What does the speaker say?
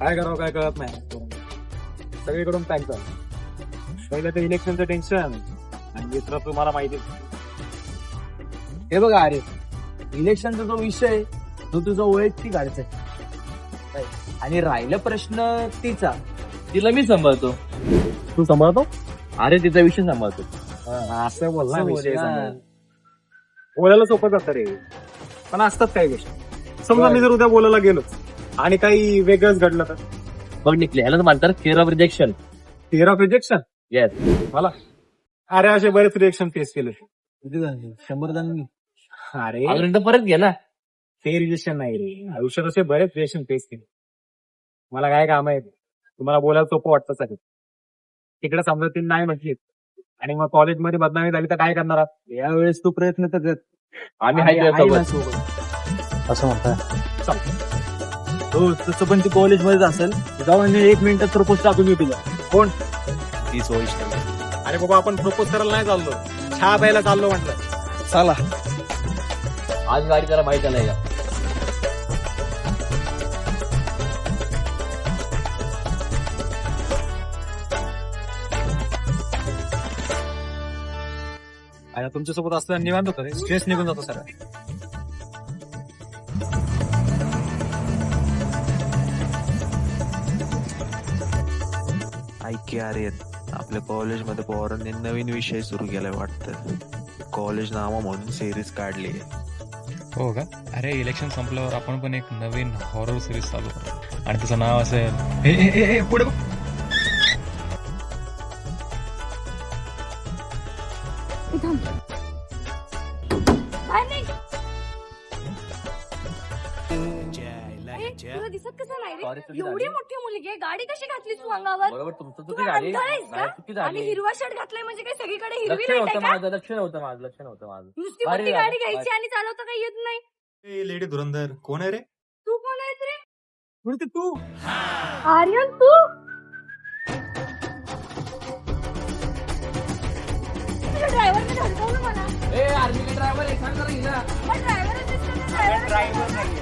काय करावं काय कळत नाही सगळीकडून पॅक पहिलं तर इलेक्शनचं टेन्शन आणि दुसरं तुम्हाला माहिती. हे बघा अरे, इलेक्शनचा जो विषय तो तुझा वैयक्तिक आहे आणि राहिला प्रश्न तिचा, तिला मी सांभाळतो. तू सांभाळतो अरे तिचा विषय सांभाळतो. असं बोल ना, असं विषय बोल ना. सांभाळ. बोलायला सोपं जातं रे, पण असतात काही गोष्टी. समजा मी जर उद्या बोलायला गेलो आणि काही वेगळंच घडलं तर बघ निघले, ह्याला म्हणतात fair of rejection. Fair of rejection. Yes. मला अरे असे बरेच रिएक्शन फेस केले. 100 जणांनी. अरे अजून तर परत घे ना. ते रिजेक्शन नाही रे, आयुष्यात असे बरेच रिएक्शन फेस केले. मला काय काम आहे, तुम्हाला बोलायला सोपं वाटतं सगळं. तिकडे समजा ती नाही म्हटली आणि मग कॉलेजमध्ये बदनामी झाली तर काय करणार? यावेळेस तू प्रयत्न तर कर. आम्ही आहे आहे ना सोबत. सोबत. असं म्हणताय. हो, तसं पण ती कॉलेजमध्येच असेल. जाऊ आणि 1 मिनिटात प्रपोज टाकून येऊ तुला. कोण? तीच वैष्णवी. अरे बाबा, आपण प्रपोज करायला नाही चाललो, चहा प्यायला चाललो म्हटलं. चला आज गाडी जरा माहिती नाही का. आणि तुमच्यासोबत असताना निवांत होतं रे, स्ट्रेस निघून जातो सगळं. ऐक की अरे, आपल्या कॉलेजमध्ये पोरांनी नवीन विषय सुरू केलाय वाटतं. कॉलेज नावा म्हणून सिरीज काढली. हो का? अरे इलेक्शन संपल्यावर आपण पण एक नवीन हॉरर सिरीज चालू करू आणि त्याचं नाव असेल पुढे बघ. तुला दिसत कसं नाही रे? Sorry, चुकी एवढी झाली. मोठी मुलगी आहे, गाडी कशी घातली तू अंगावर? बरोबर, तुमचं तू चुकी काय झाली. अंधळ आहेस नाही, का? चुकी आणि झाली. हिरवा शर्ट घातलाय म्हणजे काय सगळीकडे हिरवी लक्ष लाईट नव्हतं आहे का? माझं, लक्ष नव्हतं माझं. नुसती अरे मोठी यार, गाडी घ्यायची आणि चालवता काही येत नाही. लेडी धुरंधर कोण आहे रे? तू कोण आहेस रे? बोलते तू. आर्यन तू? ड्रायव्हरने धडकवलं मला. ए आर्मी ड्रायव्हर एक सांग जरा हिला. मग ड्रायव्हरच दिसतो ना, ड्रायव्हर ड्रायव्हर नाही